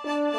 Good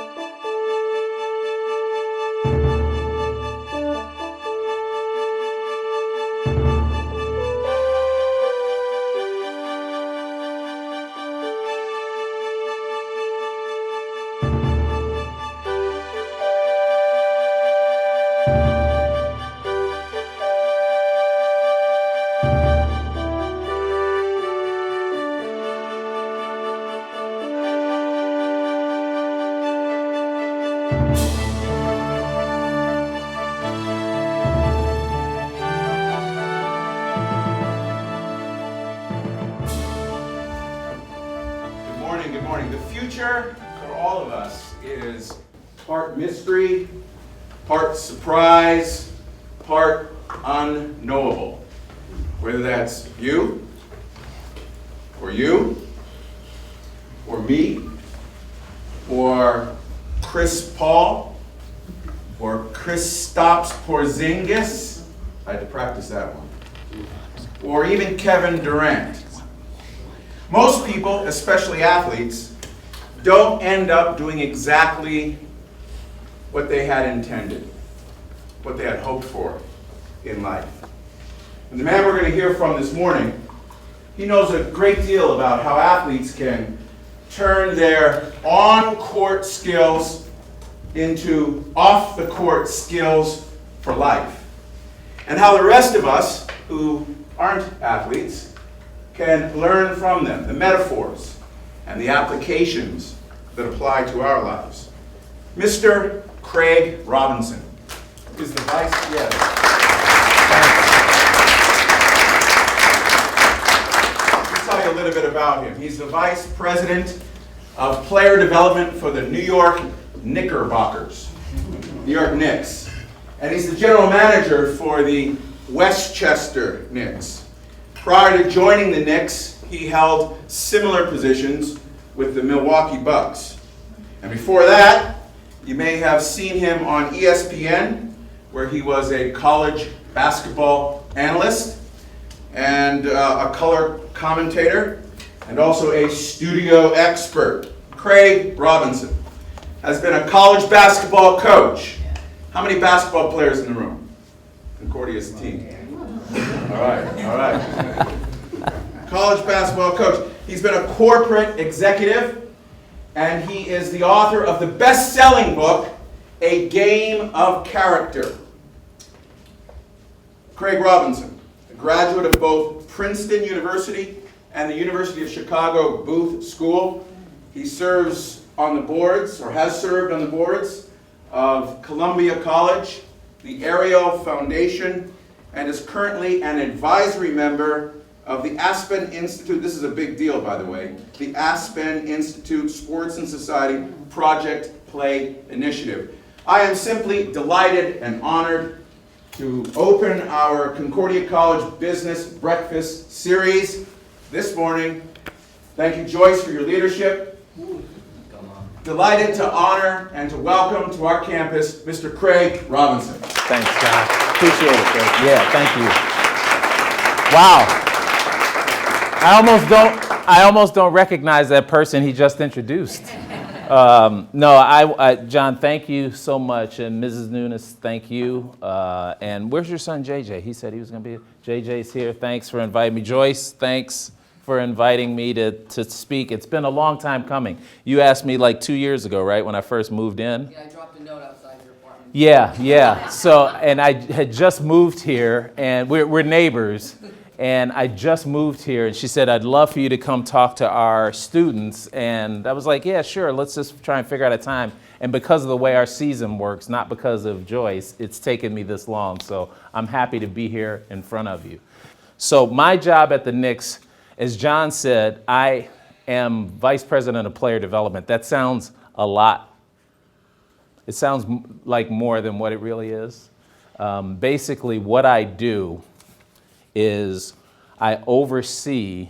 morning. The future for all of us is part mystery, part surprise, part unknowable. Whether that's you, or me, or Chris Paul, or Kristaps Porzingis, I had to practice that one, or even Kevin Durant. Most people, especially athletes, don't end up doing exactly what they had intended, what they had hoped for in life. And the man we're going to hear from this morning, he knows a great deal about how athletes can turn their on-court skills into off-the-court skills for life. And how the rest of us who aren't athletes can learn from them, the metaphors and the applications that apply to our lives. Mr. Craig Robinson is the vice. Yes. Let me tell you a little bit about him. He's the vice president of player development for the New York Knickerbockers, New York Knicks, and he's the general manager for the Westchester Knicks. Prior to joining the Knicks, he held similar positions with the Milwaukee Bucks. And before that, you may have seen him on ESPN, where he was a college basketball analyst and a color commentator, and also a studio expert. Craig Robinson has been a college basketball coach. How many basketball players in the room? Concordia's team. All right. College basketball coach. He's been a corporate executive, and he is the author of the best-selling book, A Game of Character. Craig Robinson, a graduate of both Princeton University and the University of Chicago Booth School. He serves on the boards, or has served on the boards, of Columbia College, the Ariel Foundation, and is currently an advisory member of the Aspen Institute, this is a big deal by the way, the Aspen Institute Sports and Society Project Play Initiative. I am simply delighted and honored to open our Concordia College Business Breakfast Series this morning. Thank you, Joyce, for your leadership. Delighted to honor and to welcome to our campus Mr. Craig Robinson. Thanks, John. Appreciate it, Craig. Yeah, thank you. Wow. I almost don't recognize that person he just introduced. John, thank you so much, and Mrs. Nunes, thank you. And where's your son, JJ? He said he was going to be. JJ's here. Thanks for inviting me. Joyce, thanks for inviting me to speak. It's been a long time coming. You asked me like 2 years ago, right, when I first moved in? Yeah, I dropped a note outside your apartment. Yeah. So, and I had just moved here, and we're neighbors. And I just moved here, and she said, I'd love for you to come talk to our students. And I was like, yeah, sure, let's just try and figure out a time. And because of the way our season works, not because of Joyce, it's taken me this long. So I'm happy to be here in front of you. So my job at the Knicks, as John said, I am vice president of player development. That sounds a lot. It sounds like more than what it really is. Basically, what I do is I oversee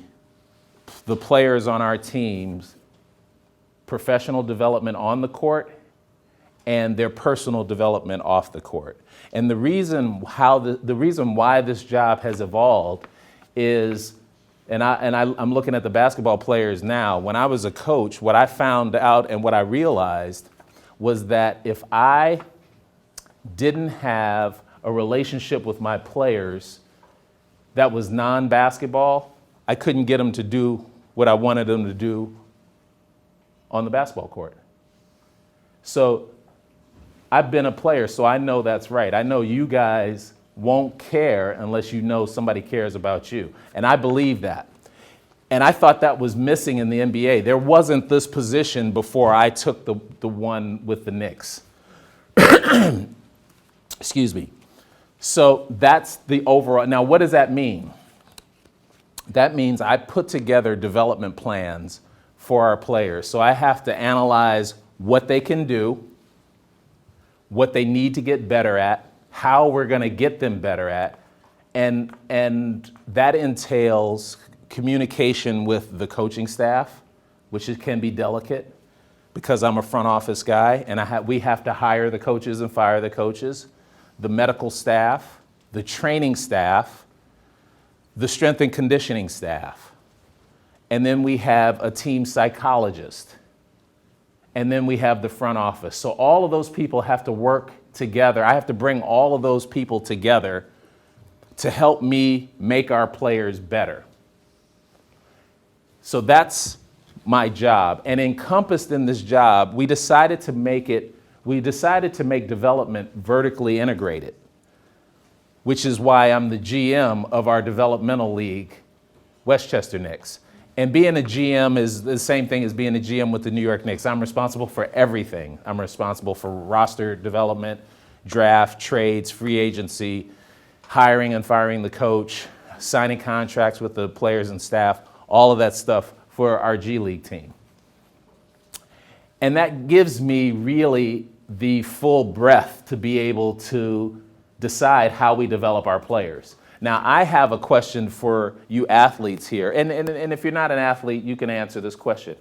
the players on our teams' professional development on the court and their personal development off the court. And the reason why this job has evolved is, I'm looking at the basketball players now. When I was a coach, what I found out and what I realized was that if I didn't have a relationship with my players that was non-basketball, I couldn't get them to do what I wanted them to do on the basketball court. So I've been a player, so I know that's right. I know you guys won't care unless you know somebody cares about you. And I believe that. And I thought that was missing in the NBA. There wasn't this position before I took the one with the Knicks. Excuse me. So that's the overall. Now, what does that mean? That means I put together development plans for our players. So I have to analyze what they can do, what they need to get better at, how we're going to get them better at, and that entails communication with the coaching staff, which can be delicate because I'm a front office guy and we have to hire the coaches and fire the coaches, the medical staff, the training staff, the strength and conditioning staff, and then we have a team psychologist, and then we have the front office. So all of those people have to work together. I have to bring all of those people together to help me make our players better. So that's my job. And encompassed in this job, we decided to make development vertically integrated, which is why I'm the GM of our developmental league, Westchester Knicks. And being a GM is the same thing as being a GM with the New York Knicks. I'm responsible for everything. I'm responsible for roster development, draft, trades, free agency, hiring and firing the coach, signing contracts with the players and staff, all of that stuff for our G League team. And that gives me really the full breadth to be able to decide how we develop our players. Now, I have a question for you athletes here, and if you're not an athlete, you can answer this question.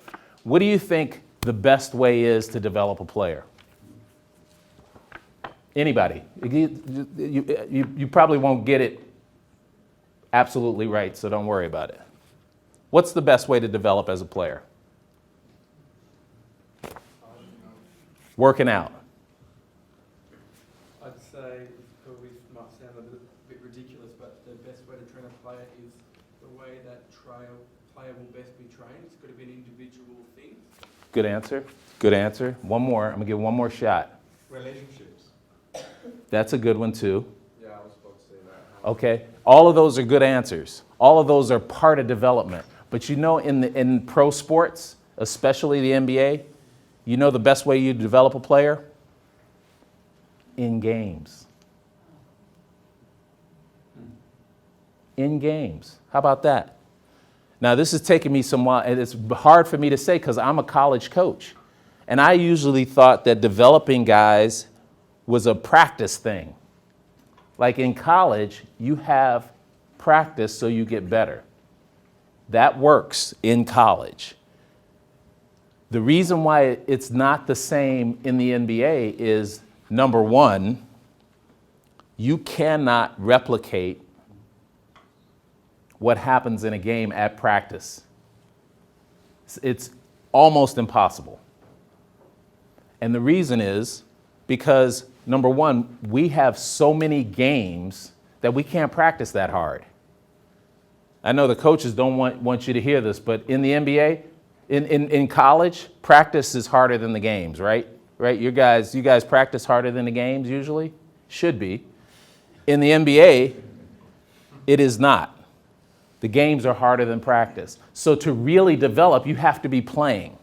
What do you think the best way is to develop a player? Anybody? You probably won't get it absolutely right, so don't worry about it. What's the best way to develop as a player? Working out. I'd say it probably might sound a bit ridiculous, but the best way to train a player is the way that player will best be trained. It's got to be an individual thing. Good answer. Good answer. One more. I'm going to give one more shot. Relationships. That's a good one, too. Yeah, I was about to say that. Okay. All of those are good answers. All of those are part of development. But you know, in pro sports, especially the NBA, you know the best way you develop a player? In games. In games. How about that? Now, this is taking me some while, and it's hard for me to say because I'm a college coach. And I usually thought that developing guys was a practice thing. Like in college, you have practice so you get better. That works in college. The reason why it's not the same in the NBA is, number one, you cannot replicate what happens in a game at practice. It's almost impossible. And the reason is because, number one, we have so many games that we can't practice that hard. I know the coaches don't want you to hear this, but in the NBA, in college, practice is harder than the games, right? Right? You guys practice harder than the games usually? Should be. In the NBA, it is not. The games are harder than practice. So to really develop, you have to be playing,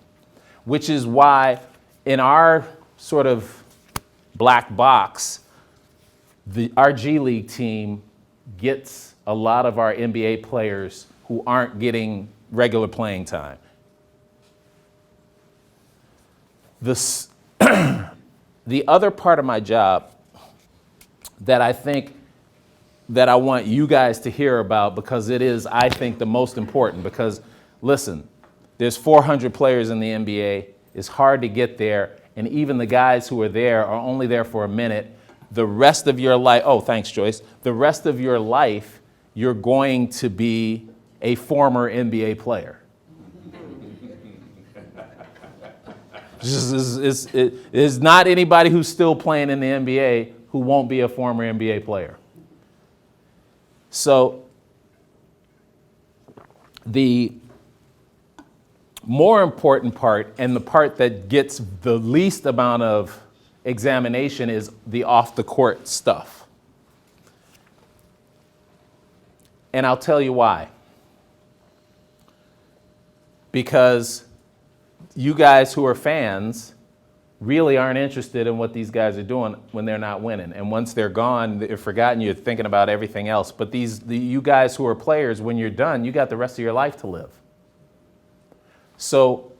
which is why in our sort of black box, our G League team gets a lot of our NBA players who aren't getting regular playing time. The other part of my job that I think that I want you guys to hear about, because it is, I think, the most important, because listen, there's 400 players in the NBA. It's hard to get there, and even the guys who are there are only there for a minute. The rest of your life, oh, thanks, Joyce. The rest of your life, you're going to be a former NBA player. It is not anybody who's still playing in the NBA who won't be a former NBA player. So the more important part, and the part that gets the least amount of examination, is the off-the-court stuff. And I'll tell you why. Because you guys who are fans really aren't interested in what these guys are doing when they're not winning. And once they're gone, they're forgotten, you're thinking about everything else. But you guys who are players, when you're done, you got the rest of your life to live. So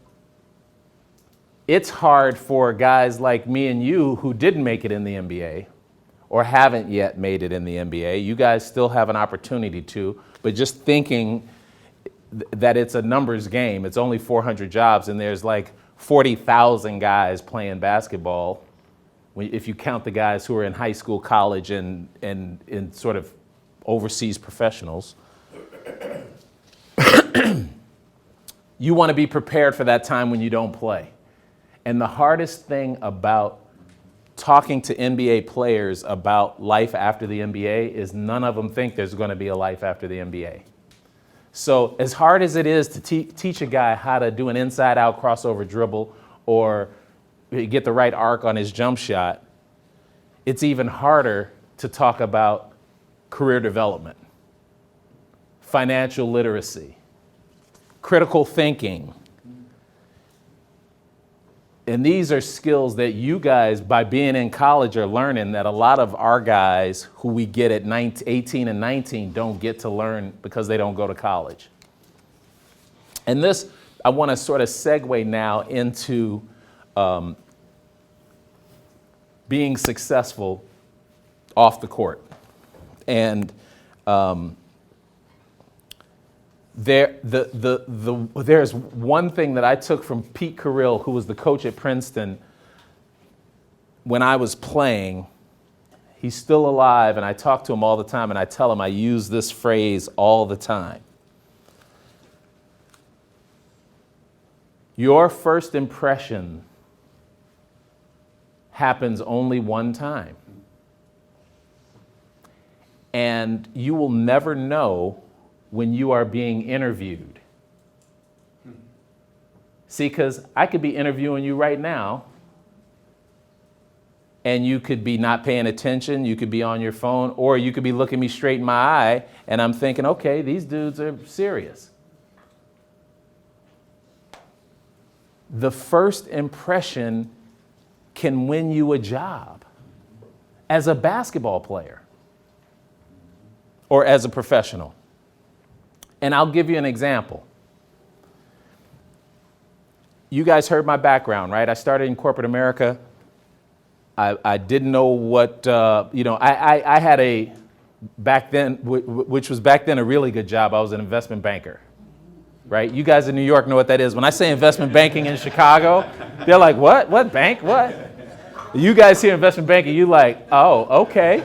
it's hard for guys like me and you who didn't make it in the NBA or haven't yet made it in the NBA. You guys still have an opportunity to, but just thinking that it's a numbers game. It's only 400 jobs and there's like 40,000 guys playing basketball if you count the guys who are in high school, college, and in sort of overseas professionals. You want to be prepared for that time when you don't play. And the hardest thing about talking to NBA players about life after the NBA is none of them think there's going to be a life after the NBA. So as hard as it is to teach a guy how to do an inside-out crossover dribble or get the right arc on his jump shot, it's even harder to talk about career development, financial literacy, critical thinking. And these are skills that you guys, by being in college, are learning that a lot of our guys who we get at 18 and 19 don't get to learn because they don't go to college. And this, I want to sort of segue now into being successful off the court. And there's one thing that I took from Pete Carrill, who was the coach at Princeton, when I was playing. He's still alive, and I talk to him all the time, and I tell him I use this phrase all the time. Your first impression happens only one time. And you will never know when you are being interviewed. See, because I could be interviewing you right now, and you could be not paying attention, you could be on your phone, or you could be looking me straight in my eye, and I'm thinking, okay, these dudes are serious. The first impression can win you a job as a basketball player or as a professional. And I'll give you an example. You guys heard my background, right? I started in corporate America. I didn't know what, I had a, back then, which was back then a really good job. I was an investment banker, right? You guys in New York know what that is. When I say investment banking in Chicago, they're like, what? What bank? What? You guys hear investment banking, you like, oh, okay.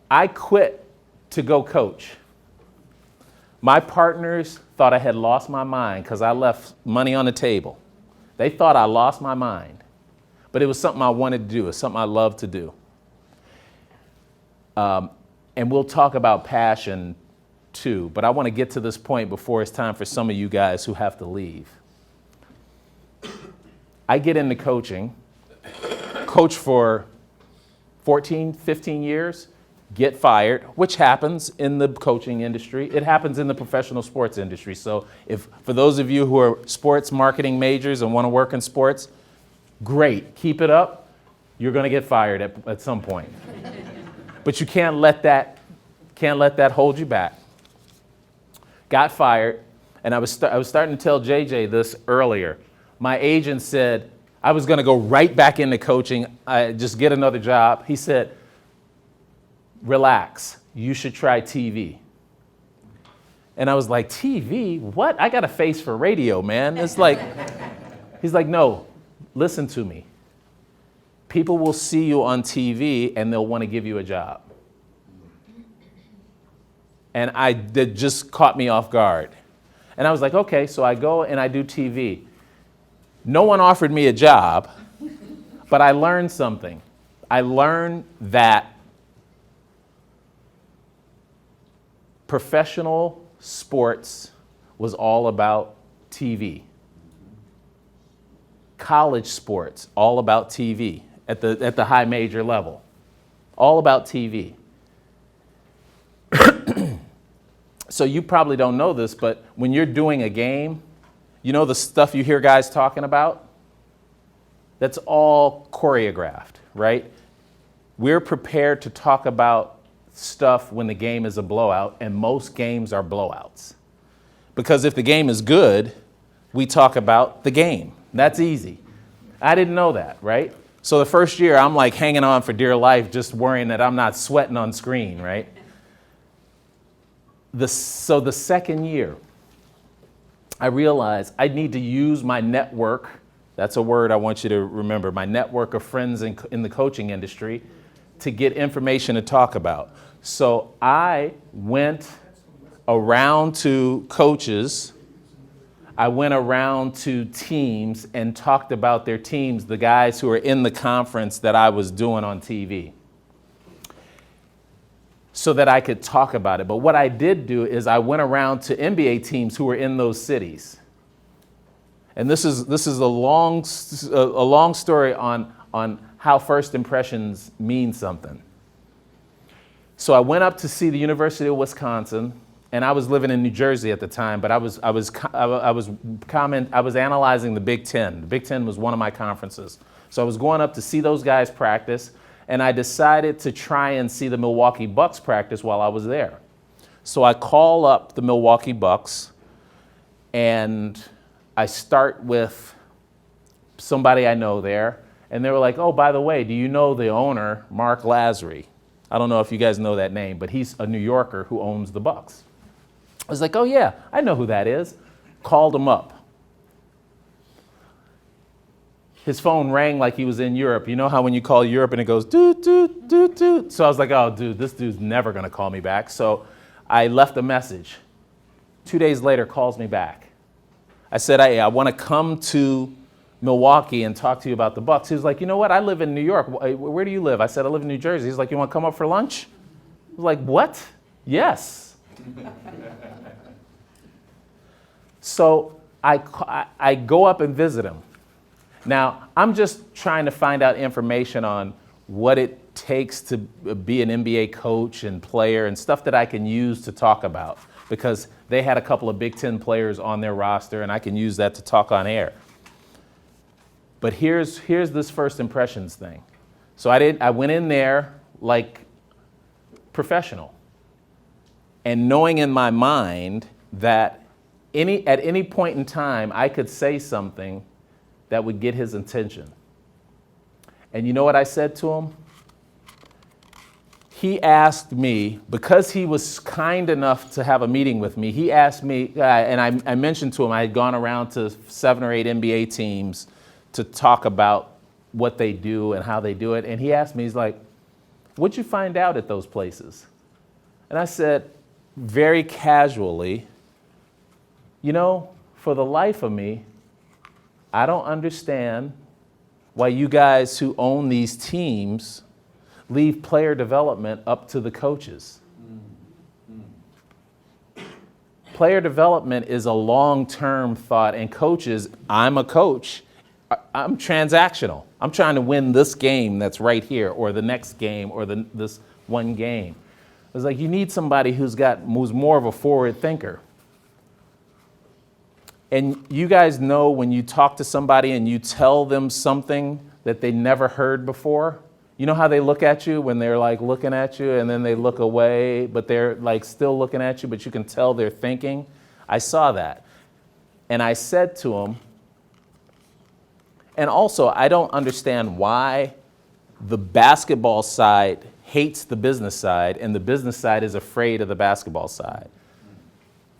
I quit to go coach. My partners thought I had lost my mind because I left money on the table. They thought I lost my mind, but it was something I wanted to do. It's something I loved to do. And we'll talk about passion too, but I want to get to this point before it's time for some of you guys who have to leave. I get into coaching, coach for 14, 15 years, get fired, which happens in the coaching industry. It happens in the professional sports industry. So for those of you who are sports marketing majors and want to work in sports, great, keep it up. You're going to get fired at some point. But you can't let that hold you back. Got fired, and I was starting to tell JJ this earlier. My agent said I was going to go right back into coaching, just get another job. He said, relax, you should try TV. And I was like, TV? What? I got a face for radio, man. It's like, he's like, no, listen to me. People will see you on TV and they'll want to give you a job. And that just caught me off guard. And I was like, okay, so I go and I do TV. No one offered me a job, but I learned something. I learned that professional sports was all about TV. College sports, all about TV at the high major level. All about TV. So you probably don't know this, but when you're doing a game, you know the stuff you hear guys talking about? That's all choreographed, right? We're prepared to talk about stuff when the game is a blowout, and most games are blowouts. Because if the game is good, we talk about the game. That's easy. I didn't know that, right? So the first year, I'm like hanging on for dear life, just worrying that I'm not sweating on screen, right? So the second year, I realized I need to use my network. That's a word I want you to remember. My network of friends in the coaching industry to get information to talk about. So I went around to coaches. I went around to teams and talked about their teams, the guys who are in the conference that I was doing on TV, so that I could talk about it. But what I did do is I went around to NBA teams who were in those cities. And this is a long story on how first impressions mean something. So I went up to see the University of Wisconsin, and I was living in New Jersey at the time, but I was analyzing the Big Ten. The Big Ten was one of my conferences. So I was going up to see those guys practice, and I decided to try and see the Milwaukee Bucks practice while I was there. So I call up the Milwaukee Bucks, and I start with somebody I know there, and they were like, oh, by the way, do you know the owner, Mark Lazary? I don't know if you guys know that name, but he's a New Yorker who owns the Bucks. I was like, oh yeah, I know who that is. Called him up. His phone rang like he was in Europe. You know how when you call Europe and it goes doot, doot, doot, doot? So I was like, oh, dude, this dude's never going to call me back. So I left a message. 2 days later, calls me back. I said, hey, I want to come to Milwaukee and talk to you about the Bucks. He was like, you know what? I live in New York. Where do you live? I said, I live in New Jersey. He's like, you want to come up for lunch? I was like, what? Yes. So I go up and visit him. Now, I'm just trying to find out information on what it takes to be an NBA coach and player and stuff that I can use to talk about, because they had a couple of Big Ten players on their roster, and I can use that to talk on air. But here's this first impressions thing. So I went in there like professional, and knowing in my mind that at any point in time I could say something that would get his attention. And you know what I said to him? He asked me, because he was kind enough to have a meeting with me, he asked me, and I mentioned to him I had gone around to 7 or 8 NBA teams to talk about what they do and how they do it. And he asked me, he's like, what'd you find out at those places? And I said, very casually, you know, for the life of me, I don't understand why you guys who own these teams leave player development up to the coaches. Player development is a long-term thought, and coaches, I'm a coach, I'm transactional. I'm trying to win this game that's right here, or the next game, or this one game. It's like you need somebody who's more of a forward thinker. And you guys know when you talk to somebody and you tell them something that they never heard before, you know how they look at you when they're like looking at you and then they look away, but they're like still looking at you, but you can tell they're thinking? I saw that. And I said to him, and also I don't understand why the basketball side hates the business side and the business side is afraid of the basketball side.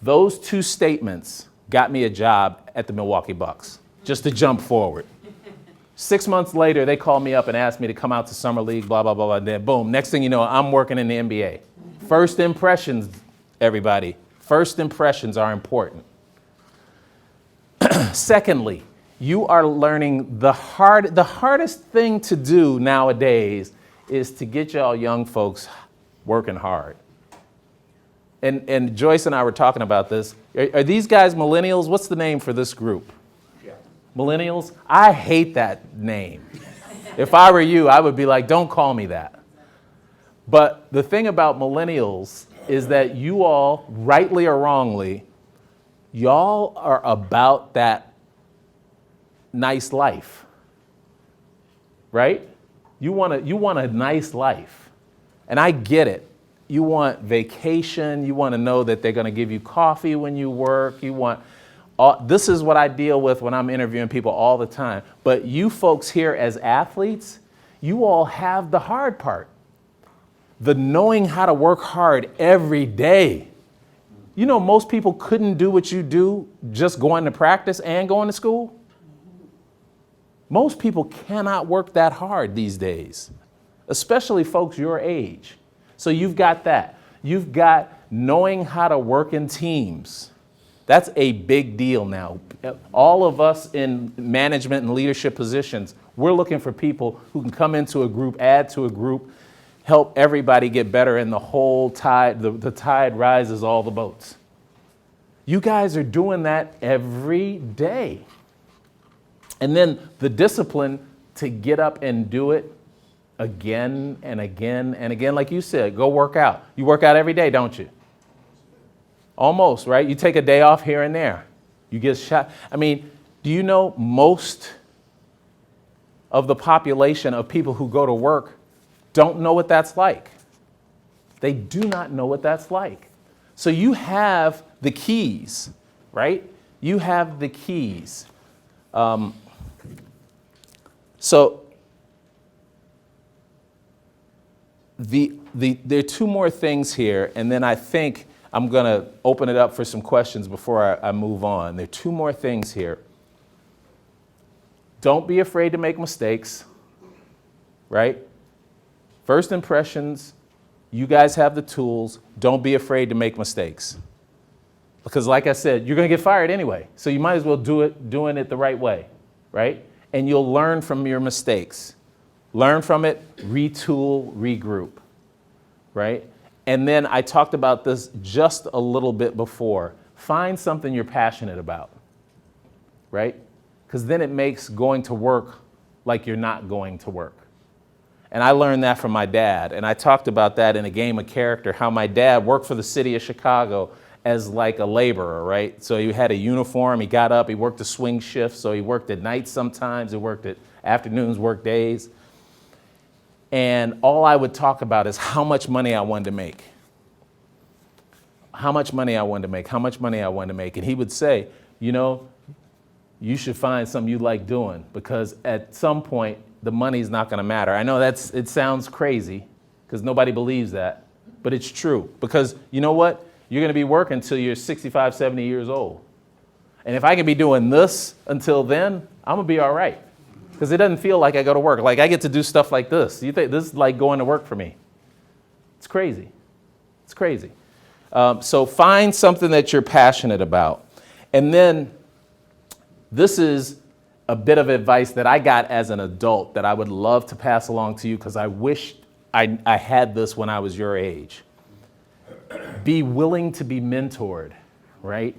Those two statements got me a job at the Milwaukee Bucks, just to jump forward. 6 months later, they called me up and asked me to come out to Summer League, blah, blah, blah, blah. Then boom, next thing you know, I'm working in the NBA. First impressions, everybody. First impressions are important. Secondly, you are learning the hardest thing to do nowadays is to get y'all young folks working hard. And Joyce and I were talking about this. Are these guys millennials? What's the name for this group? Yeah. Millennials? I hate that name. If I were you, I would be like, don't call me that. But the thing about millennials is that you all, rightly or wrongly, y'all are about that nice life, right? You want a nice life. And I get it. You want vacation. You want to know that they're going to give you coffee when you work. This is what I deal with when I'm interviewing people all the time. But you folks here as athletes, you all have the hard part. The knowing how to work hard every day. You know, most people couldn't do what you do just going to practice and going to school. Most people cannot work that hard these days, especially folks your age. So you've got that. You've got knowing how to work in teams. That's a big deal now. All of us in management and leadership positions, we're looking for people who can come into a group, add to a group, help everybody get better, and the whole tide, the tide rises all the boats. You guys are doing that every day. And then the discipline to get up and do it again and again and again. Like you said, go work out. You work out every day, don't you? Almost, right? You take a day off here and there. You get shot. I mean, do you know most of the population of people who go to work don't know what that's like? They do not know what that's like. So you have the keys, right? You have the keys. So there are two more things here, and then I think I'm going to open it up for some questions before I move on. There are two more things here. Don't be afraid to make mistakes, right? First impressions, you guys have the tools. Don't be afraid to make mistakes. Because like I said, you're going to get fired anyway. So you might as well doing it the right way, right? And you'll learn from your mistakes. Learn from it, retool, regroup, right? And then I talked about this just a little bit before. Find something you're passionate about, right? Because then it makes going to work like you're not going to work. And I learned that from my dad. And I talked about that in A Game of Character, how my dad worked for the city of Chicago as like a laborer, right? So he had a uniform, he got up, he worked a swing shift, so he worked at night sometimes, he worked at afternoons, worked days. And all I would talk about is how much money I wanted to make. How much money I wanted to make, how much money I wanted to make. And he would say, you know, you should find something you like doing because at some point, the money's not going to matter. I know it sounds crazy because nobody believes that, but it's true. Because you know what? You're going to be working until you're 65, 70 years old. And if I can be doing this until then, I'm going to be all right. Because it doesn't feel like I go to work. Like I get to do stuff like this. You think this is like going to work for me. It's crazy. It's crazy. So find something that you're passionate about. And then this is a bit of advice that I got as an adult that I would love to pass along to you because I wish I had this when I was your age. Be willing to be mentored, right?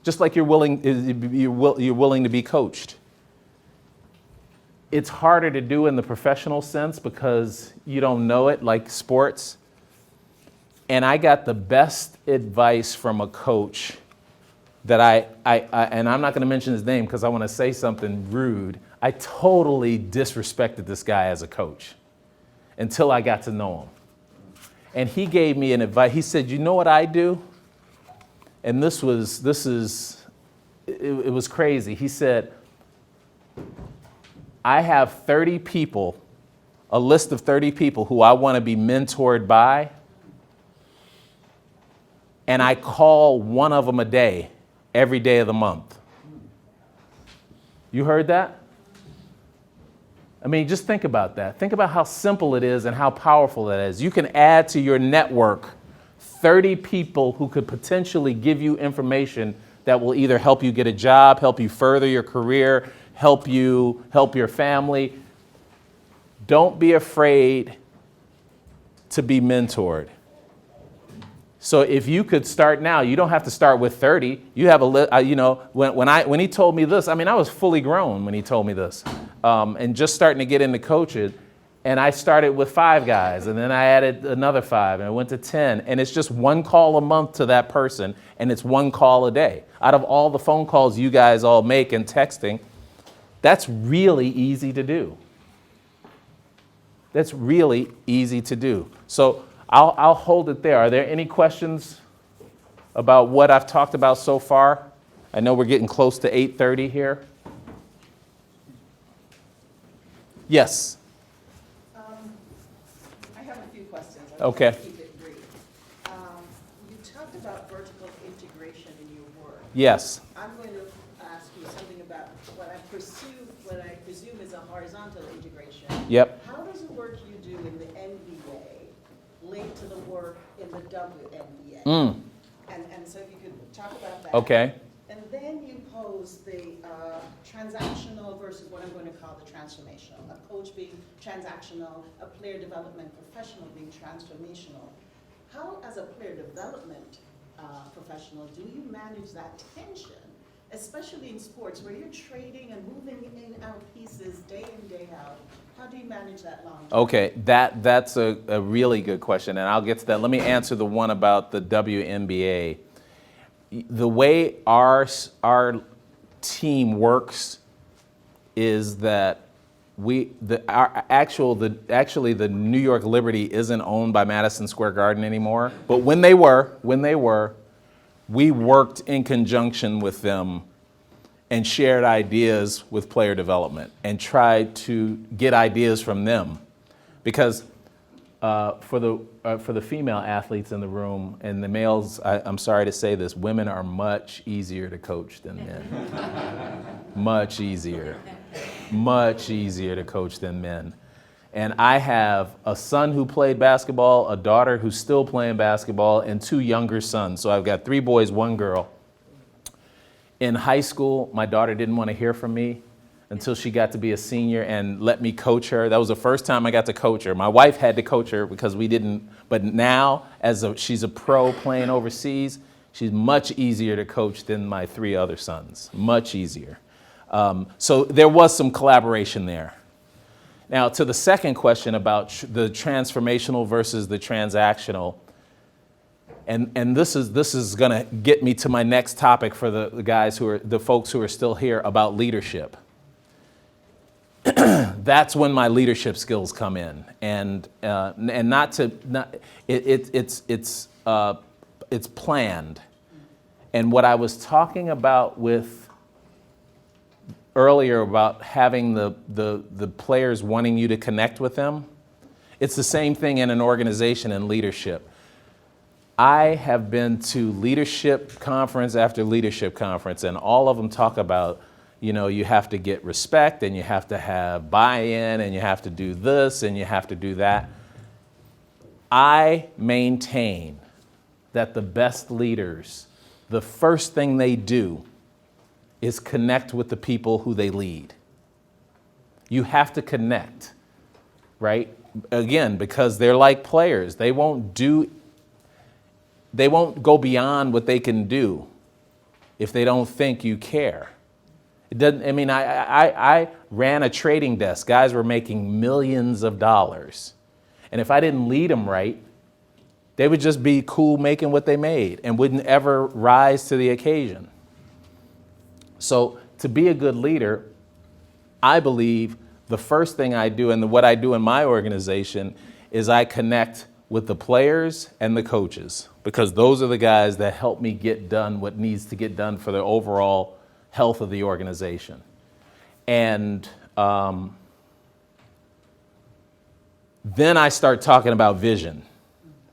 Just like you're willing to be coached. It's harder to do in the professional sense because you don't know it, like sports. And I got the best advice from a coach that and I'm not going to mention his name because I want to say something rude. I totally disrespected this guy as a coach until I got to know him. And he gave me an advice. He said, you know what I do? And it was crazy. He said, I have 30 people, a list of 30 people who I want to be mentored by, and I call one of them a day, every day of the month. You heard that? I mean, just think about that. Think about how simple it is and how powerful that is. You can add to your network 30 people who could potentially give you information that will either help you get a job, help you further your career, help your family. Don't be afraid to be mentored. So if you could start now, you don't have to start with 30. You have when he told me this, I mean, I was fully grown when he told me this, and just starting to get into coaching. And I started with 5 guys, and then I added another 5, and I went to 10. And it's just 1 call a month to that person, and it's 1 call a day. Out of all the phone calls you guys all make and texting, that's really easy to do. That's really easy to do. So I'll hold it there. Are there any questions about what I've talked about so far? I know we're getting close to 8:30 here. Yes. I have a few questions. Okay. I'll keep it brief. You talked about vertical integration in your work. Yes. I'm going to ask you something about what I presume is a horizontal integration. Yep. How does the work you do in the NBA link to the work in the WNBA? And so if you could talk about that. Okay. And then you pose the transactional versus what I'm going to call the transformational. A coach being transactional, a player development professional being transformational. How, as a player development professional, do you manage that tension, especially in sports where you're trading and moving in and out pieces day in, day out? How do you manage that long term? Okay, that's a really good question, and I'll get to that. Let me answer the one about the WNBA. The way our team works is that actually the New York Liberty isn't owned by Madison Square Garden anymore. But when they were, we worked in conjunction with them and shared ideas with player development and tried to get ideas from them. Because for the female athletes in the room and the males, I'm sorry to say this, women are much easier to coach than men. Much easier to coach than men. And I have a son who played basketball, a daughter who's still playing basketball, and 2 younger sons. So I've got 3 boys, 1 girl. In high school, my daughter didn't want to hear from me until she got to be a senior and let me coach her. That was the first time I got to coach her. My wife had to coach her because we didn't, but now she's a pro playing overseas, she's much easier to coach than my 3 other sons, much easier. So there was some collaboration there. Now, to the second question about the transformational versus the transactional, and this is going to get me to my next topic for the folks who are still here about leadership. That's when my leadership skills come in, and it's planned. And what I was talking about earlier about having the players wanting you to connect with them, it's the same thing in an organization and leadership. I have been to leadership conference after leadership conference, and all of them talk about, you have to get respect, and you have to have buy-in, and you have to do this, and you have to do that. I maintain that the best leaders, the first thing they do is connect with the people who they lead. You have to connect, right? Again, because they're like players. They won't go beyond what they can do if they don't think you care. It doesn't, I ran a trading desk. Guys were making millions of dollars. And if I didn't lead them right, they would just be cool making what they made and wouldn't ever rise to the occasion. So to be a good leader, I believe the first thing I do and what I do in my organization is I connect with the players and the coaches, because those are the guys that help me get done what needs to get done for the overall health of the organization. And then I start talking about vision,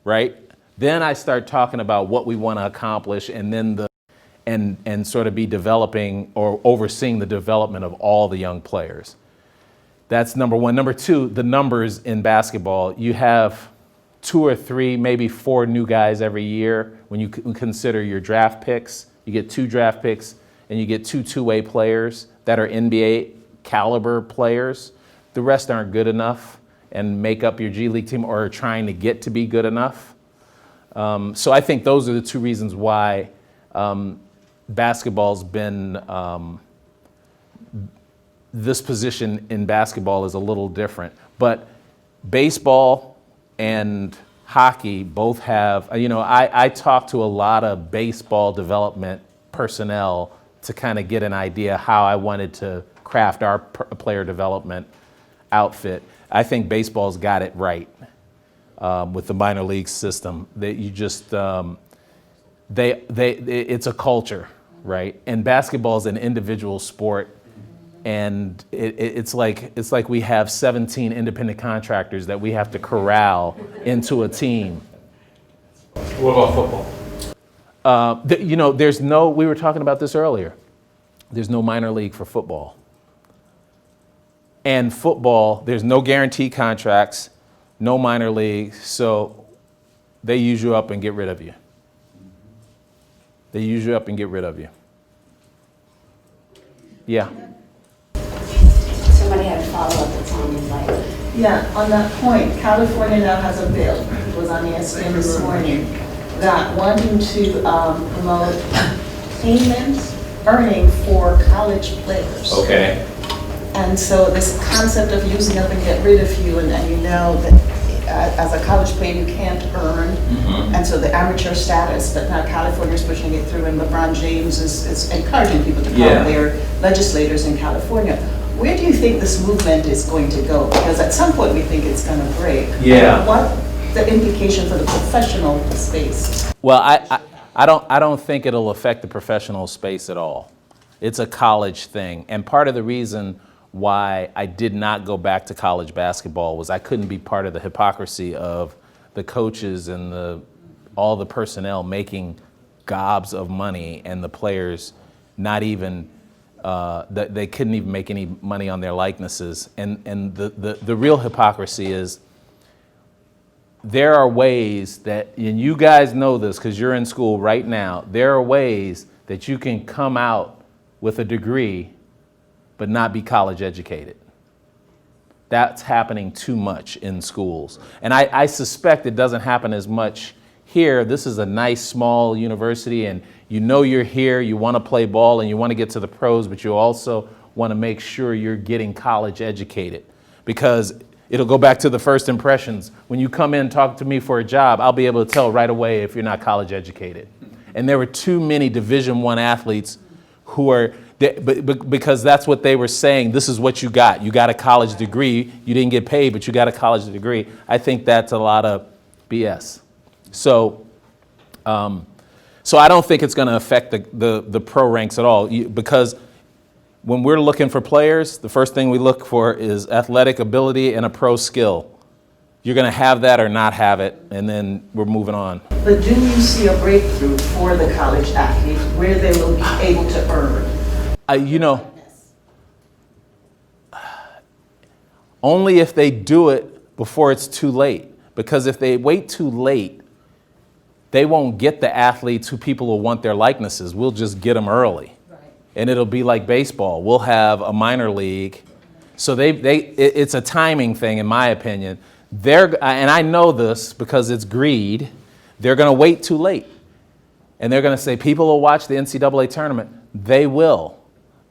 right? Then I start talking about what we want to accomplish, and then and sort of be developing or overseeing the development of all the young players. That's number one. Number two, the numbers in basketball. You have 2 or 3, maybe 4 new guys every year when you consider your draft picks. You get 2 draft picks and you get 2 two-way players that are NBA caliber players. The rest aren't good enough and make up your G League team or are trying to get to be good enough. So I think those are the 2 reasons why basketball's been, this position in basketball is a little different. But baseball and hockey both have, I talk to a lot of baseball development personnel to kind of get an idea how I wanted to craft our player development outfit. I think baseball's got it right with the minor league system. That you just, it's a culture, right? And basketball is an individual sport. And it's like we have 17 independent contractors that we have to corral into a team. What about football? There's no, we were talking about this earlier, there's no minor league for football. And football, there's no guaranteed contracts, no minor league, so they use you up and get rid of you. They use you up and get rid of you. Yeah. Somebody had a follow-up that's on your plate. Yeah, on that point, California now has a bill, it was on ESPN this morning, that wanting to promote earning for college players. Okay. And so this concept of using up and get rid of you, and you know that as a college player you can't earn, and so the amateur status, but now California's pushing it through, and LeBron James is encouraging people to become their legislators in California. Where do you think this movement is going to go? Because at some point we think it's going to break. Yeah. And what the implication for the professional space? Well, I don't think it'll affect the professional space at all. It's a college thing, and part of the reason why I did not go back to college basketball was I couldn't be part of the hypocrisy of the coaches and all the personnel making gobs of money and the players not even, they couldn't even make any money on their likenesses. And the real hypocrisy is there are ways that, and you guys know this because you're in school right now, there are ways that you can come out with a degree but not be college educated. That's happening too much in schools. And I suspect it doesn't happen as much here. This is a nice small university and you know you're here, you want to play ball and you want to get to the pros, but you also want to make sure you're getting college educated because it'll go back to the first impressions. When you come in and talk to me for a job, I'll be able to tell right away if you're not college educated. And there were too many Division I athletes who are, because that's what they were saying, this is what you got. You got a college degree, you didn't get paid, but you got a college degree. I think that's a lot of BS. So I don't think it's going to affect the pro ranks at all because when we're looking for players, the first thing we look for is athletic ability and a pro skill. You're going to have that or not have it, and then we're moving on. But do you see a breakthrough for the college athletes where they will be able to earn? Only if they do it before it's too late. Because if they wait too late, they won't get the athletes who people will want their likenesses. We'll just get them early. Right. And it'll be like baseball. We'll have a minor league. So it's a timing thing, in my opinion. And I know this because it's greed. They're going to wait too late. And they're going to say, people will watch the NCAA tournament. They will.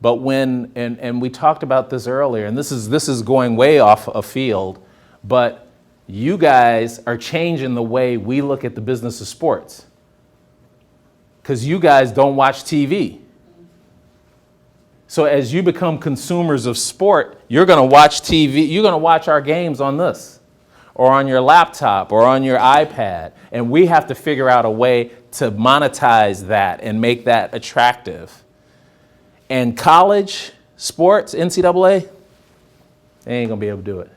But when, and we talked about this earlier, and this is going way off a field, but you guys are changing the way we look at the business of sports. Because you guys don't watch TV. So as you become consumers of sport, you're going to watch TV, you're going to watch our games on this, or on your laptop, or on your iPad. And we have to figure out a way to monetize that and make that attractive. And college sports, NCAA, they ain't going to be able to do it.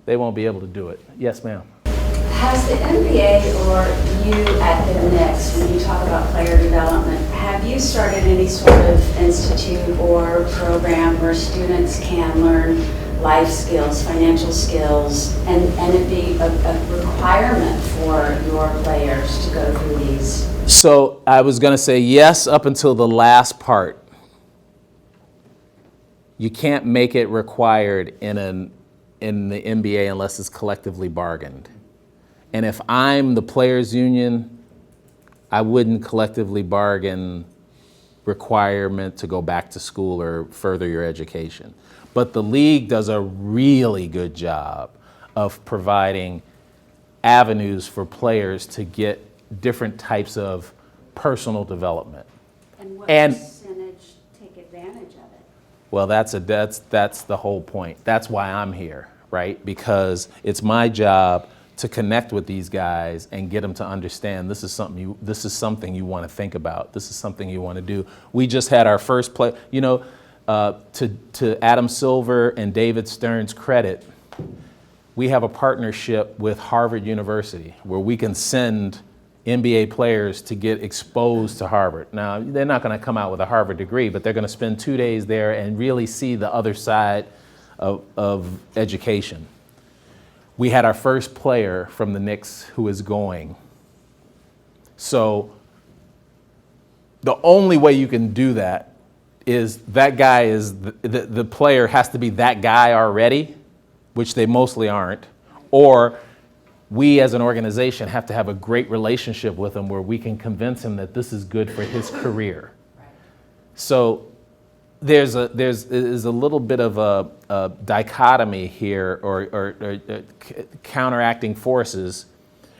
They won't be able to do it. Yes, ma'am. Has the NBA or you at the Knicks, when you talk about player development, have you started any sort of institute or program where students can learn life skills, financial skills, and it be a requirement for your players to go through these? So I was going to say yes up until the last part. You can't make it required in the NBA unless it's collectively bargained. And if I'm the players' union, I wouldn't collectively bargain requirement to go back to school or further your education. But the league does a really good job of providing avenues for players to get different types of personal development. And what And- percentage take advantage of it? Well, that's the whole point. That's why I'm here, right? Because it's my job to connect with these guys and get them to understand this is something you want to think about. This is something you want to do. We just had our first play. You know, to Adam Silver and David Stern's credit, we have a partnership with Harvard University where we can send NBA players to get exposed to Harvard. Now, they're not going to come out with a Harvard degree, but they're going to spend 2 days there and really see the other side of education. We had our first player from the Knicks who is going. So the only way you can do that is that guy is, the player has to be that guy already, which they mostly aren't, or we as an organization have to have a great relationship with him where we can convince him that this is good for his career. So there's a little bit of a dichotomy here or counteracting forces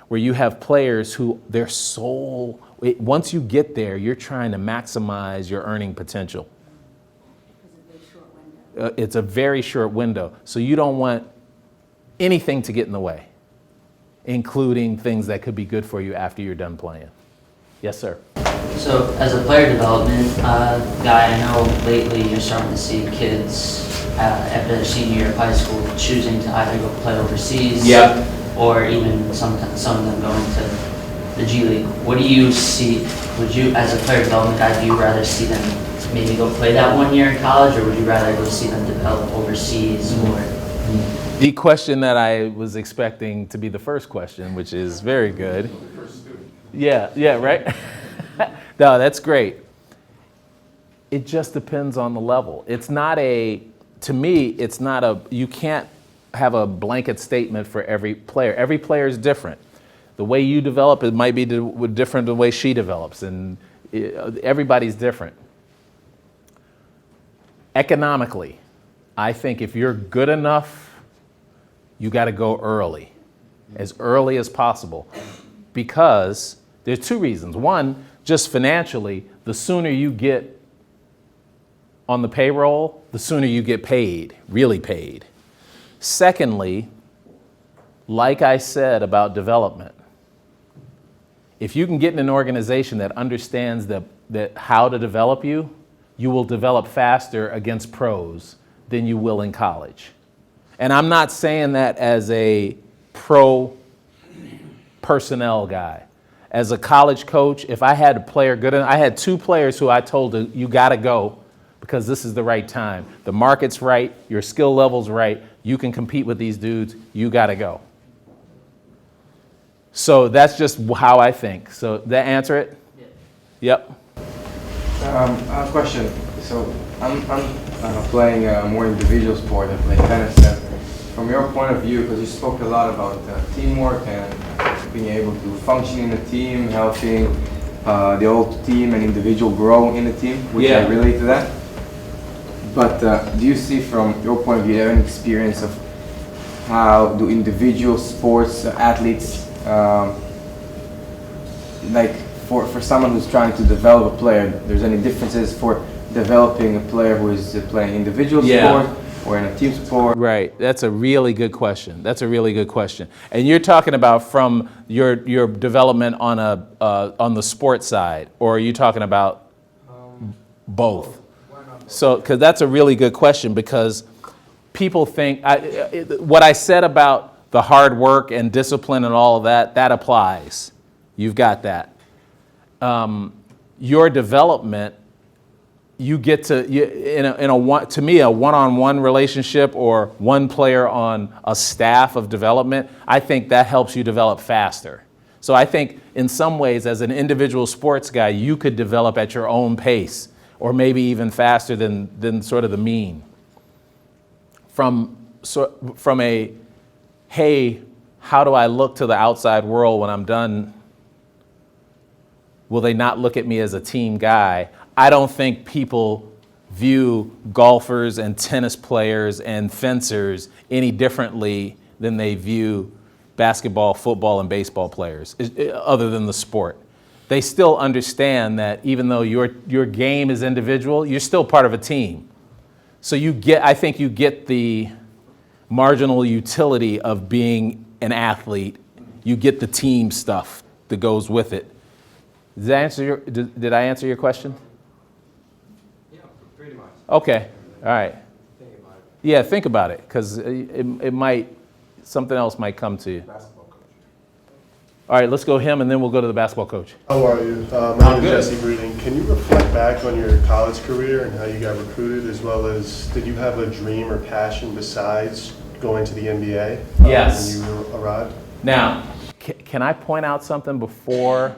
where you have players who their soul, once you get there, you're trying to maximize your earning potential. It's a very short window. So you don't want anything to get in the way, including things that could be good for you after you're done playing. Yes, sir. So as a player development guy, I know lately you're starting to see kids after their senior year of high school choosing to either go play overseas or even some of them going to the G League. What do you see, would you, as a player development guy, do you rather see them maybe go play that 1 year in college, or would you rather go see them develop overseas? Or The question that I was expecting to be the first question, which is very good. Yeah, right? No, that's great. It just depends on the level. It's not to me, it's not you can't have a blanket statement for every player. Every player is different. The way you develop, it might be different than the way she develops, and everybody's different. Economically, I think if you're good enough, you got to go early as possible, because there's two reasons. One, just financially, the sooner you get on the payroll, the sooner you get paid, really paid. Secondly, like I said about development, if you can get in an organization that understands that how to develop you, you will develop faster against pros than you will in college. And I'm not saying that as a pro personnel guy. As a college coach, if I had a player good enough, I had 2 players who I told you got to go because this is the right time. The market's right, your skill level's right, you can compete with these dudes, you got to go. So that's just how I think. So that answer it? Yeah. Yep. I have a question. So I'm playing a more individual sport. I play tennis. And from your point of view, because you spoke a lot about teamwork and being able to function in a team, helping the whole team and individual grow in the team, which I relate to that. But do you see from your point of view, have an experience of how do individual sports athletes, like for someone who's trying to develop a player, there's any differences for developing a player who is playing individual sport or in a team sport? Right. That's a really good question. And you're talking about from your development on the sports side, or are you talking about both? So, because that's a really good question, because people think what I said about the hard work and discipline and all of that applies. You've got that. Your development you get to, to me, a one-on-one relationship or one player on a staff of development, I think that helps you develop faster. So I think in some ways, as an individual sports guy, you could develop at your own pace, or maybe even faster than sort of the mean. From a, hey, how do I look to the outside world when I'm done? Will they not look at me as a team guy? I don't think people view golfers and tennis players and fencers any differently than they view basketball, football, and baseball players, other than the sport. They still understand that even though your game is individual, you're still part of a team. So I think you get the marginal utility of being an athlete. You get the team stuff that goes with it. Did I answer your question? Yeah, pretty much. Okay, all right. Think about it. Yeah, think about it, because something else might come to you. All right, let's go him, and then we'll go to the basketball coach. How are you? My name is Jesse Breeding. Can you reflect back on your college career and how you got recruited, as well as did you have a dream or passion besides going to the NBA Yes. when you arrived? Now, can I point out something before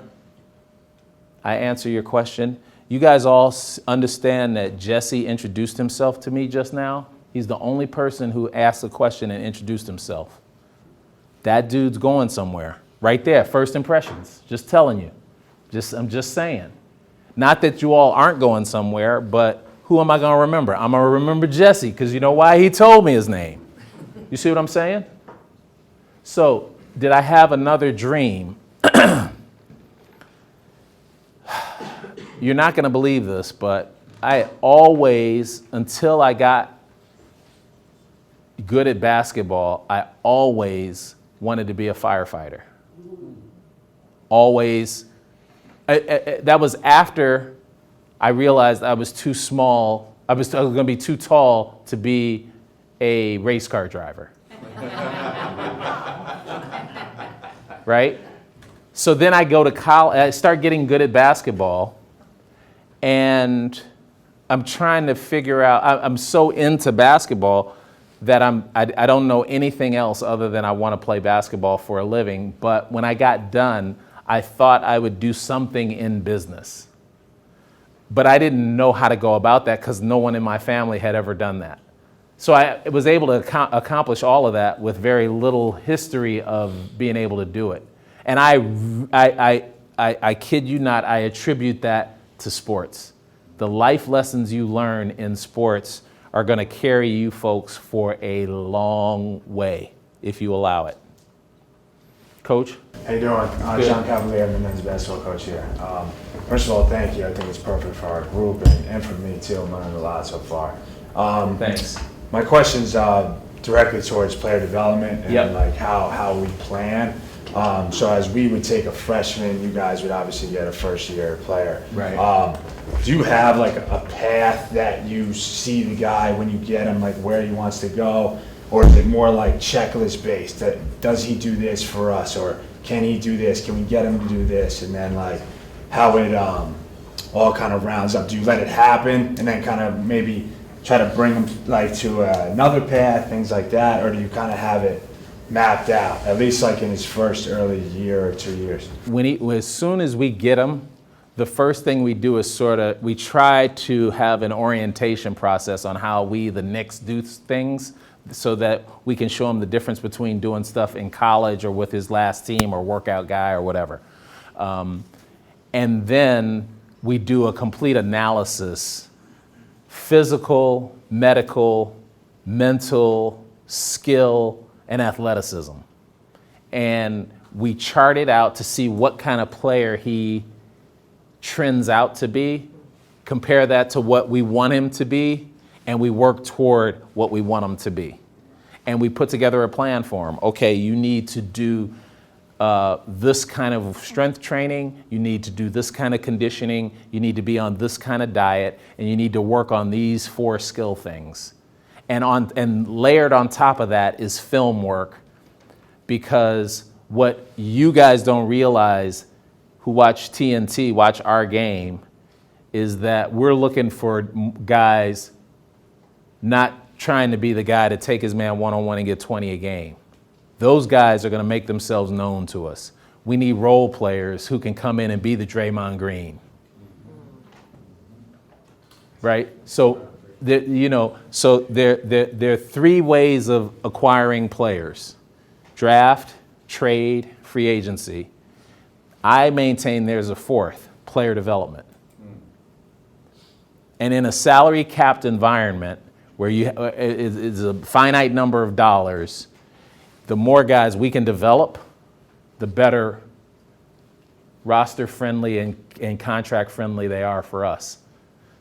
I answer your question? You guys all understand that Jesse introduced himself to me just now? He's the only person who asked a question and introduced himself. That dude's going somewhere. Right there, first impressions. Just telling you. I'm just saying. Not that you all aren't going somewhere, but who am I going to remember? I'm going to remember Jesse, because you know why? He told me his name. You see what I'm saying? So, did I have another dream? You're not going to believe this, but I always, until I got good at basketball, I always wanted to be a firefighter. Always. That was after I realized I was too small. I was going to be too tall to be a race car driver. Right? So then I go to college. I start getting good at basketball, and I'm trying to figure out. I'm so into basketball that I don't know anything else other than I want to play basketball for a living. But when I got done, I thought I would do something in business. But I didn't know how to go about that because no one in my family had ever done that. So I was able to accomplish all of that with very little history of being able to do it. And I kid you not, I attribute that to sports. The life lessons you learn in sports are going to carry you folks for a long way if you allow it. Coach? How you doing? John Cavalier, I'm the men's basketball coach here. First of all, thank you. I think it's perfect for our group and for me too. I'm learning a lot so far. Thanks. My question's directly towards player development and like how we plan. So as we would take a freshman, you guys would obviously get a first-year player. Right. Do you have like a path that you see the guy when you get him, like where he wants to go? Or is it more like checklist based? That does he do this for us, or can he do this? Can we get him to do this? And then like how it all kind of rounds up. Do you let it happen and then kind of maybe try to bring him like to another path, things like that, or do you kind of have it mapped out at least like in his first early year or 2 years? As soon as we get him, the first thing we do is we try to have an orientation process on how we, the Knicks, do things, so that we can show him the difference between doing stuff in college or with his last team or workout guy or whatever. And then we do a complete analysis, physical, medical, mental, skill, and athleticism. And we chart it out to see what kind of player he trends out to be, compare that to what we want him to be, and we work toward what we want him to be. And we put together a plan for him. Okay, you need to do this kind of strength training, you need to do this kind of conditioning, you need to be on this kind of diet, and you need to work on these 4 skill things. And layered on top of that is film work, because what you guys don't realize who watch TNT, watch our game, is that we're looking for guys not trying to be the guy to take his man one-on-one and get 20 a game. Those guys are going to make themselves known to us. We need role players who can come in and be the Draymond Green. Right? So, there are three ways of acquiring players: draft, trade, free agency. I maintain there's a fourth: player development. And in a salary capped environment where it's a finite number of dollars, the more guys we can develop, the better roster friendly and contract friendly they are for us.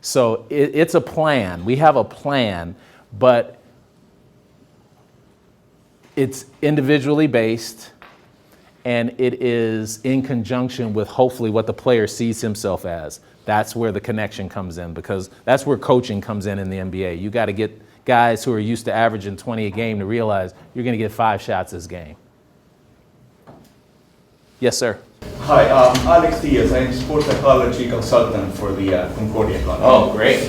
So it's a plan. We have a plan, but it's individually based, and it is in conjunction with hopefully what the player sees himself as. That's where the connection comes in, because that's where coaching comes in the NBA. You got to get guys who are used to averaging 20 a game to realize you're going to get 5 shots this game. Yes, sir. Hi, Alex Diaz. I'm sports psychology consultant for the Concordia College. Oh, great.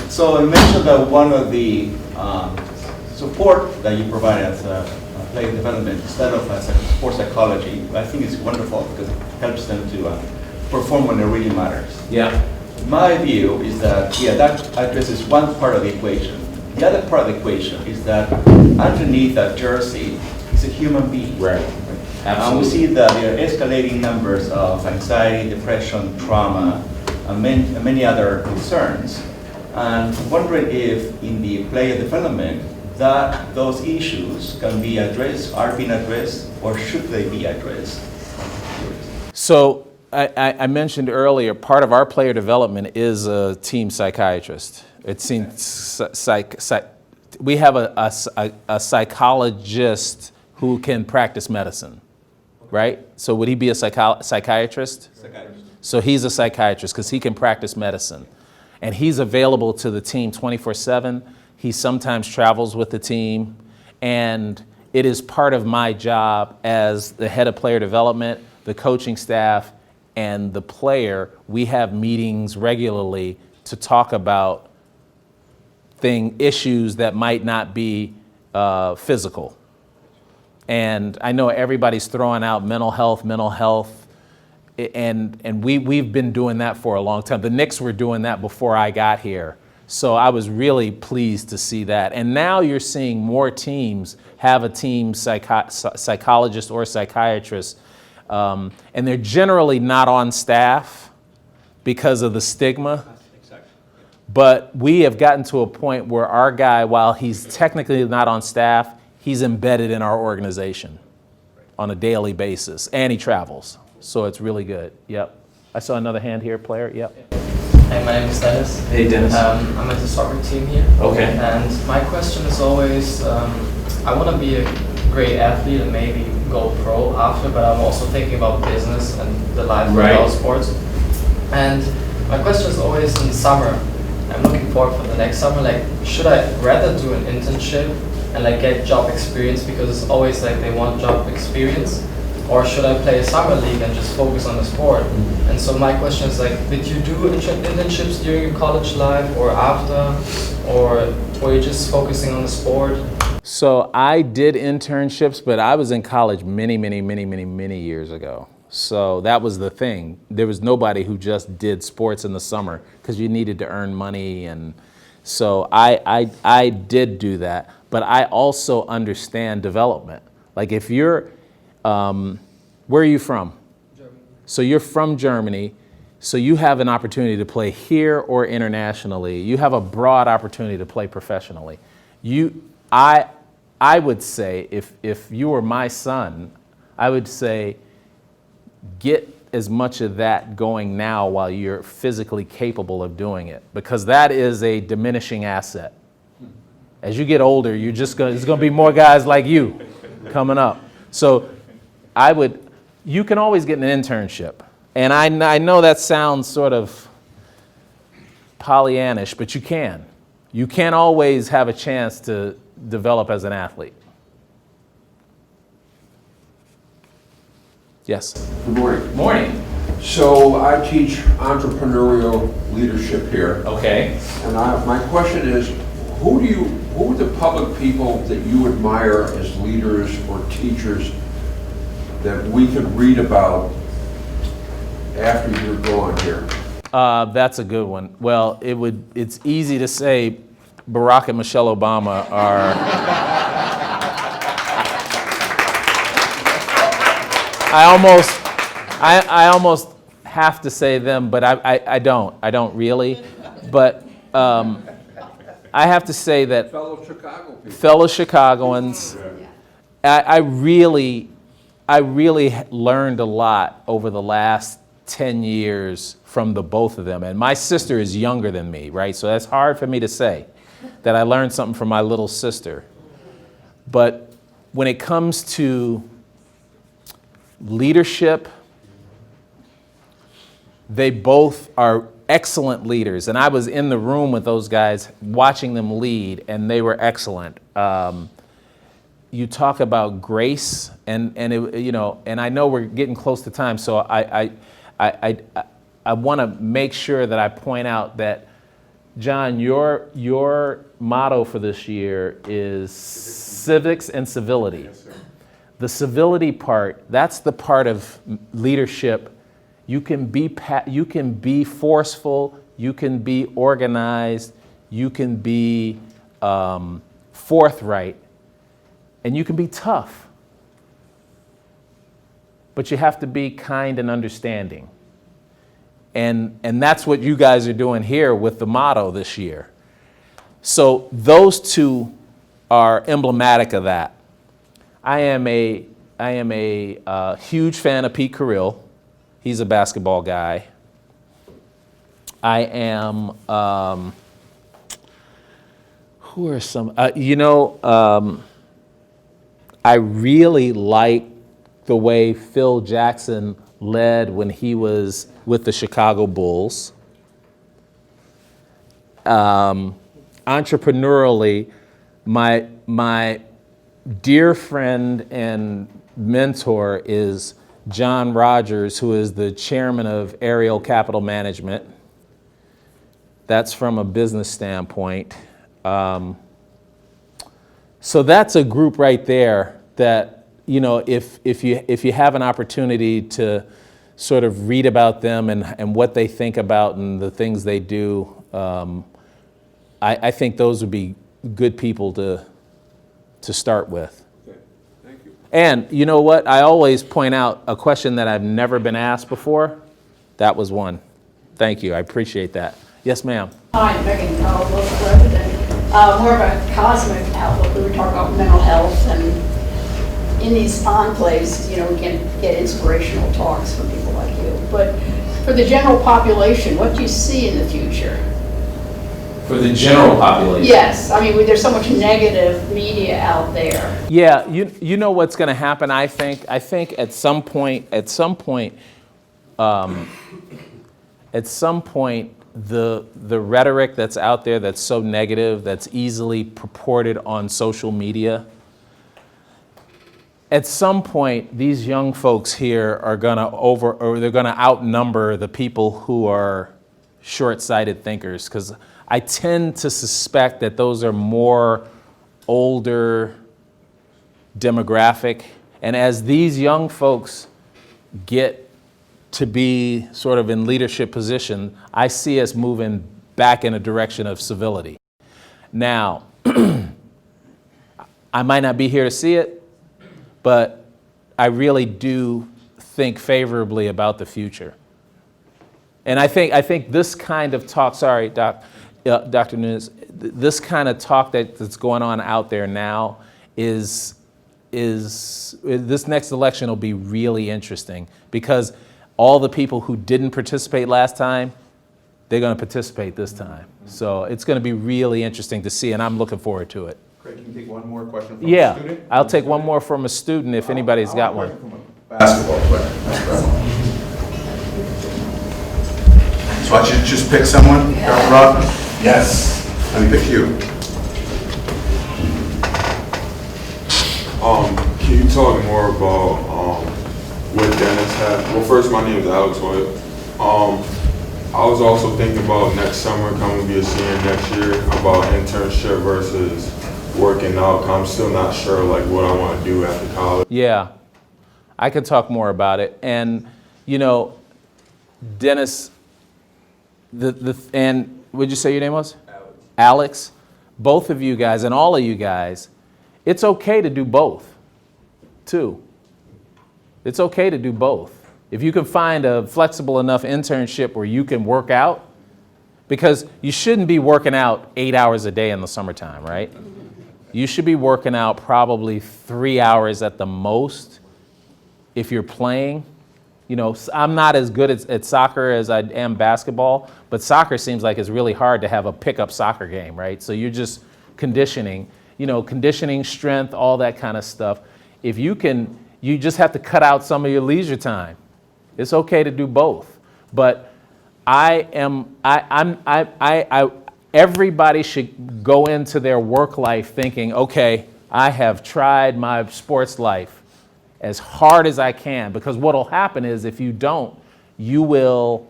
So I mentioned that one of the support that you provide as a player development instead of as a sports psychology, I think is wonderful because it helps them to perform when it really matters. Yeah. My view is that, that addresses one part of the equation. The other part of the equation is that underneath that jersey is a human being. Right. And we see that there are escalating numbers of anxiety, depression, trauma, and many other concerns. And I'm wondering if in the player development that those issues can be addressed, are being addressed, or should they be addressed? So I mentioned earlier, part of our player development is a team psychiatrist. It seems we have a psychologist who can practice medicine, right? So would he be a psychiatrist? Psychiatrist. So he's a psychiatrist because he can practice medicine. And he's available to the team 24/7. He sometimes travels with the team. And it is part of my job as the head of player development, the coaching staff, and the player. We have meetings regularly to talk about issues that might not be physical. And I know everybody's throwing out mental health, and we've been doing that for a long time. The Knicks were doing that before I got here. So I was really pleased to see that. And now you're seeing more teams have a team psychologist or psychiatrist, and they're generally not on staff because of the stigma. But we have gotten to a point where our guy, while he's technically not on staff, he's embedded in our organization on a daily basis, and he travels. So it's really good. Yep. I saw another hand here, player. Yep. Hey, my name is Dennis. Hey, Dennis. I'm at the soccer team here. Okay. And my question is always, I want to be a great athlete and maybe go pro after, but I'm also thinking about business and the life without sports. And my question is always in the summer. I'm looking forward for the next summer. Like, should I rather do an internship and like get job experience because it's always like they want job experience, or should I play a summer league and just focus on the sport? And so my question is like, did you do internships during your college life or after, or were you just focusing on the sport? So I did internships, but I was in college many years ago. So that was the thing. There was nobody who just did sports in the summer because you needed to earn money. And so I did do that, but I also understand development. Like if you're, where are you from? Germany. So you're from Germany, so you have an opportunity to play here or internationally. You have a broad opportunity to play professionally. I would say, if you were my son, I would say, get as much of that going now while you're physically capable of doing it, because that is a diminishing asset. As you get older, there's going to be more guys like you coming up. So you can always get an internship. And I know that sounds sort of Pollyannish, but you can. You can't always have a chance to develop as an athlete. Yes. Good morning. Morning. So I teach entrepreneurial leadership here. Okay. And my question is, who are the public people that you admire as leaders or teachers that we could read about after you're gone here? That's a good one. Well, it's easy to say Barack and Michelle Obama are. I almost have to say them, but I don't. I don't really. But I have to say that Fellow Chicago people. fellow Chicagoans, I really learned a lot over the last 10 years from the both of them. And my sister is younger than me, right? So that's hard for me to say that I learned something from my little sister. But when it comes to leadership, they both are excellent leaders. And I was in the room with those guys watching them lead, and they were excellent. You talk about grace, and I know we're getting close to time, so I want to make sure that I point out that, John, your motto for this year is civics and civility. Yes, sir. The civility part, that's the part of leadership. You can be forceful, you can be organized, you can be forthright, and you can be tough. But you have to be kind and understanding. And that's what you guys are doing here with the motto this year. So those two are emblematic of that. I am a huge fan of Pete Carril. He's a basketball guy. I am, who are some, I really like the way Phil Jackson led when he was with the Chicago Bulls. Entrepreneurially, my dear friend and mentor is John Rogers, who is the chairman of Ariel Capital Management. That's from a business standpoint. So that's a group right there that, if you have an opportunity to sort of read about them and what they think about and the things they do, I think those would be good people to start with. Okay, thank you. And you know what? I always point out a question that I've never been asked before. That was one. Thank you. I appreciate that. Yes, ma'am. Hi, Megan Powell, local resident. More of a cosmic outlook. We were talking about mental health, and in these enclaves, we can get inspirational talks from people like you. But for the general population, what do you see in the future? For the general population? Yes, I mean, there's so much negative media out there. Yeah, you know what's going to happen. I think at some point, the rhetoric that's out there that's so negative, that's easily purported on social media, at some point, these young folks here are going to they're going to outnumber the people who are short-sighted thinkers, because I tend to suspect that those are more older demographic. And as these young folks get to be sort of in leadership position, I see us moving back in a direction of civility. Now, I might not be here to see it, but I really do think favorably about the future. And I think this kind of talk, sorry, Dr. Nunes, this kind of talk that's going on out there now is this next election will be really interesting, because all the people who didn't participate last time, they're going to participate this time. So it's going to be really interesting to see, and I'm looking forward to it. Craig, can you take one more question from a Yeah, student? I'll take one more from a student if anybody's got one. From a basketball player. So I should just pick someone, Rob? Yes. Let me pick you. Can you talk more about what Dennis had. Well, first, my name is Alex White. I was also thinking about next summer, coming to be a senior next year, about internship versus working out. I'm still not sure like what I want to do after college. Yeah, I could talk more about it. And, you know, Dennis, and what'd you say your name was? Alex. Both of you guys and all of you guys, it's okay to do both, too. It's okay to do both. If you can find a flexible enough internship where you can work out, because you shouldn't be working out 8 hours a day in the summertime, right? You should be working out probably 3 hours at the most if you're playing. You know, I'm not as good at soccer as I am basketball, but soccer seems like it's really hard to have a pickup soccer game, right? So you're just conditioning, you know, conditioning, strength, all that kind of stuff. If you can, you just have to cut out some of your leisure time. It's okay to do both. But everybody should go into their work life thinking, okay, I have tried my sports life as hard as I can, because what'll happen is if you don't, you will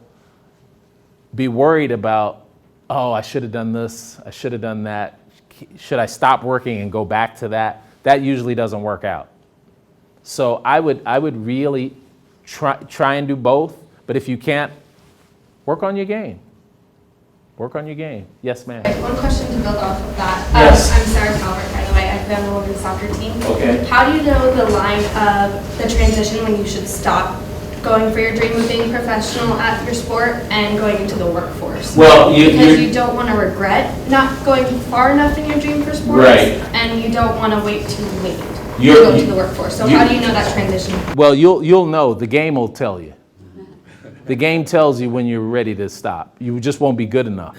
be worried about, oh, I should have done this, I should have done that. Should I stop working and go back to that? That usually doesn't work out. So I would really try and do both, but if you can't, work on your game. Work on your game. Yes, ma'am. One question to build off of that. Yes. I'm Sarah Calvert, by the way. I play on the women's soccer team. Okay. How do you know the line of the transition when you should stop going for your dream of being professional at your sport and going into the workforce? Well, because you don't want to regret not going far enough in your dream for sports, right, and you don't want to wait too late to You're- go to the workforce. So how do you know that transition? Well, you'll know. The game will tell you. The game tells you when you're ready to stop. You just won't be good enough,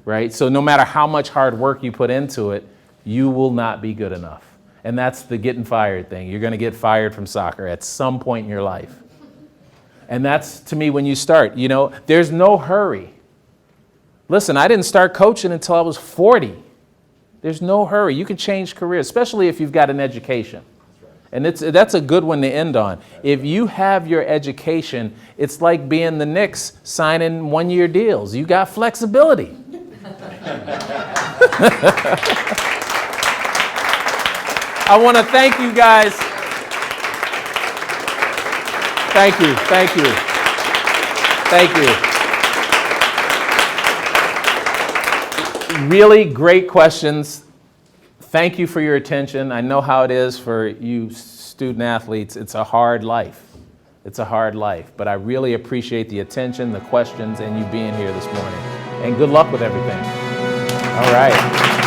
right? So no matter how much hard work you put into it, you will not be good enough. And that's the getting fired thing. You're going to get fired from soccer at some point in your life. And that's, to me, when you start, you know, there's no hurry. Listen, I didn't start coaching until I was 40. There's no hurry. You can change careers, especially if you've got an education. And that's a good one to end on. If you have your education, it's like being the Knicks signing one-year deals. You got flexibility. I want to thank you guys. Thank you, thank you, thank you. Really great questions. Thank you for your attention. I know how it is for you student athletes. It's a hard life. It's a hard life. But I really appreciate the attention, the questions, and you being here this morning. And good luck with everything. All right.